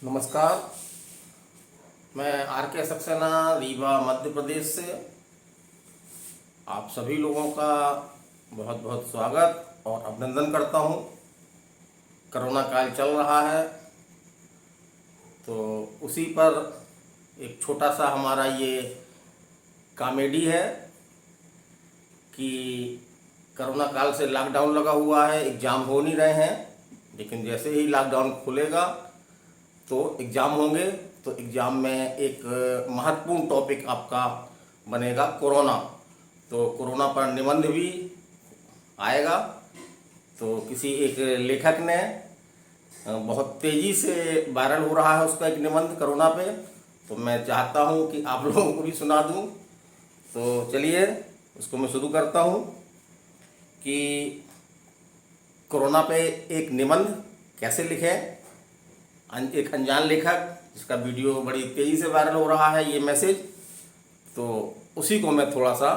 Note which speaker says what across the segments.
Speaker 1: नमस्कार। मैं आर के सक्सेना रीवा मध्य प्रदेश से आप सभी लोगों का बहुत बहुत स्वागत और अभिनंदन करता हूं। कोरोना काल चल रहा है तो उसी पर एक छोटा सा हमारा ये कॉमेडी है कि कोरोना काल से लॉकडाउन लगा हुआ है, एग्ज़ाम हो नहीं रहे हैं, लेकिन जैसे ही लॉकडाउन खुलेगा तो एग्ज़ाम होंगे। तो एग्ज़ाम में एक महत्वपूर्ण टॉपिक आपका बनेगा कोरोना। तो कोरोना पर निबंध भी आएगा। तो किसी एक लेखक ने बहुत तेज़ी से वायरल हो रहा है उसका एक निबंध कोरोना पे, तो मैं चाहता हूँ कि आप लोगों को भी सुना दूँ। तो चलिए उसको मैं शुरू करता हूँ कि कोरोना पे एक निबंध कैसे लिखें। एक अनजान लेखक जिसका वीडियो बड़ी तेज़ी से वायरल हो रहा है, ये मैसेज, तो उसी को मैं थोड़ा सा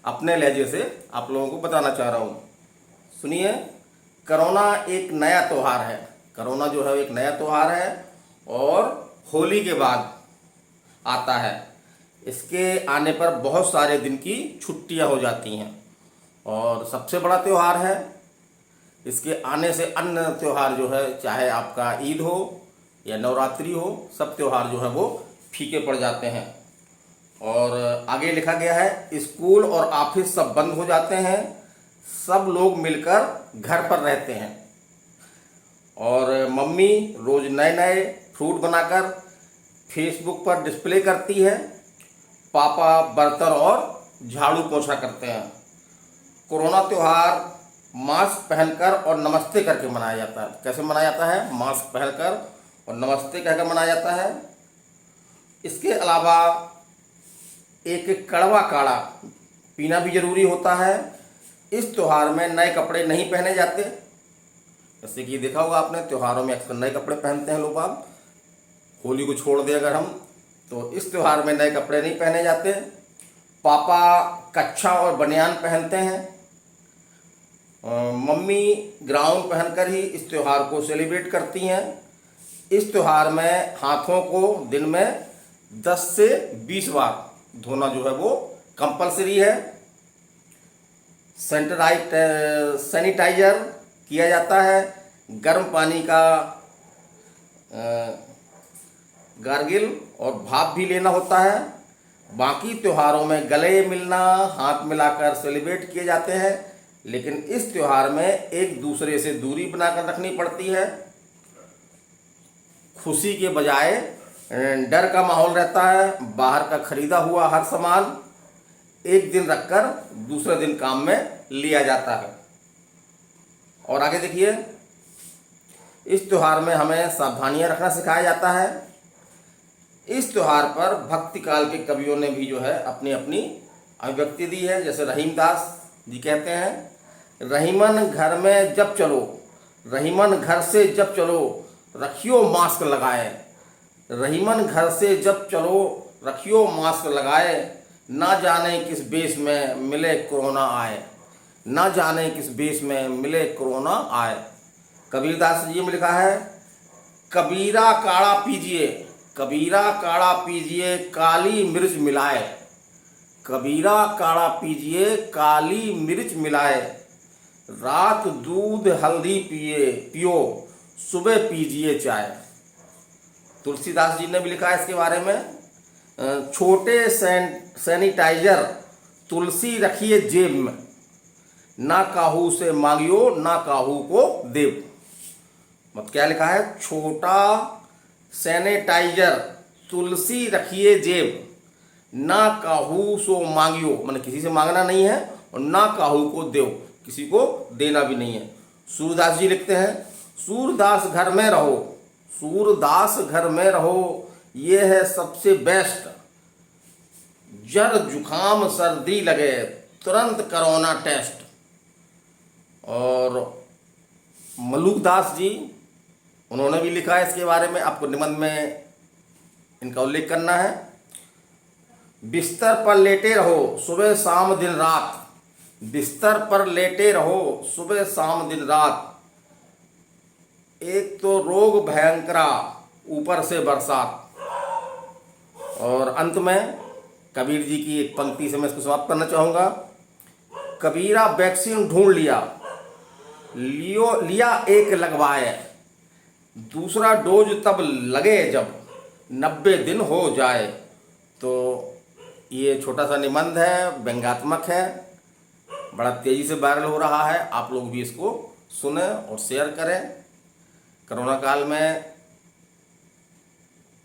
Speaker 1: अपने लहजे से आप लोगों को बताना चाह रहा हूँ। सुनिए। कोरोना एक नया त्यौहार है। कोरोना जो है एक नया त्यौहार है और होली के बाद आता है। इसके आने पर बहुत सारे दिन की छुट्टियाँ हो जाती हैं और सबसे बड़ा त्यौहार है। इसके आने से अन्य त्यौहार जो है, चाहे आपका ईद हो या नवरात्रि हो, सब त्यौहार जो है वो फीके पड़ जाते हैं। और आगे लिखा गया है, स्कूल और ऑफिस सब बंद हो जाते हैं, सब लोग मिलकर घर पर रहते हैं और मम्मी रोज नए नए फ्रूट बनाकर फेसबुक पर डिस्प्ले करती है, पापा बर्तन और झाड़ू पोछा करते हैं। कोरोना त्यौहार मास्क पहनकर और नमस्ते करके मनाया जाता है। कैसे मनाया जाता है? मास्क पहनकर और नमस्ते कहकर मनाया जाता है। इसके अलावा एक कड़वा काढ़ा पीना भी जरूरी होता है। इस त्यौहार में नए कपड़े नहीं पहने जाते। जैसे कि देखा होगा आपने, त्योहारों में अक्सर नए कपड़े पहनते हैं लोग। आप होली को छोड़ दें अगर हम, तो इस त्यौहार में नए कपड़े नहीं पहने जाते। पापा कच्छा और बनियान पहनते हैं। मम्मी ग्राउन पहनकर ही इस त्यौहार को सेलिब्रेट करती हैं। इस त्यौहार में हाथों को दिन में 10 से 20 बार धोना जो है वो कंपलसरी है। सैनिटाइजर किया जाता है। गर्म पानी का गार्गिल और भाप भी लेना होता है। बाकी त्योहारों में गले मिलना, हाथ मिलाकर सेलिब्रेट किए जाते हैं, लेकिन इस त्यौहार में एक दूसरे से दूरी बनाकर रखनी पड़ती है। खुशी के बजाय डर का माहौल रहता है। बाहर का खरीदा हुआ हर सामान एक दिन रखकर दूसरे दिन काम में लिया जाता है। और आगे देखिए, इस त्यौहार में हमें सावधानियां रखना सिखाया जाता है। इस त्यौहार पर भक्ति काल के कवियों ने भी जो है अपनी अपनी अभिव्यक्ति दी है। जैसे रहीमदास जी कहते हैं, रहीमन घर में जब चलो, रहीमन घर से जब चलो, रखियो मास्क लगाए। रहीमन घर से जब चलो, रखियो मास्क लगाए, ना जाने किस बेस में मिले कोरोना आए, ना जाने किस बेस में मिले कोरोना आए। कबीरदास जी में लिखा है, कबीरा काढ़ा पीजिए, कबीरा काढ़ा पीजिए, काली मिर्च मिलाए। कबीरा काढ़ा पीजिए, काली मिर्च मिलाए, रात दूध हल्दी पियो, सुबह पीजिए चाय। तुलसीदास जी ने भी लिखा है इसके बारे में, छोटे सैनिटाइजर तुलसी रखिए जेब में, ना काहू से मांगियो, ना काहू को देव। मतलब क्या लिखा है? छोटा सैनिटाइजर तुलसी रखिए जेब, ना काहू सो मांगियो, मतलब किसी से मांगना नहीं है, और ना काहू को देव, किसी को देना भी नहीं है। सूरदास जी लिखते हैं, सूरदास घर में रहो, सूरदास घर में रहो, ये है सबसे बेस्ट। जर जुखाम सर्दी लगे, तुरंत कोरोना टेस्ट। और मलुकदास जी, उन्होंने भी लिखा है इसके बारे में, आपको निबंध में इनका उल्लेख करना है। बिस्तर पर लेटे रहो सुबह शाम दिन रात, बिस्तर पर लेटे रहो सुबह शाम दिन रात, एक तो रोग भयंकरा ऊपर से बरसात। और अंत में कबीर जी की एक पंक्ति से मैं इसको समाप्त करना चाहूँगा। कबीरा वैक्सीन ढूंढ लिया एक लगवाए, दूसरा डोज तब लगे जब 90 दिन हो जाए। तो ये छोटा सा निबंध है, व्यंग्यात्मक है, बड़ा तेज़ी से वायरल हो रहा है। आप लोग भी इसको सुने और शेयर करें। कोरोना काल में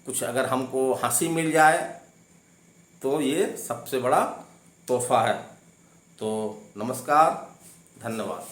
Speaker 1: कुछ अगर हमको हंसी मिल जाए तो ये सबसे बड़ा तोहफा है। तो नमस्कार, धन्यवाद।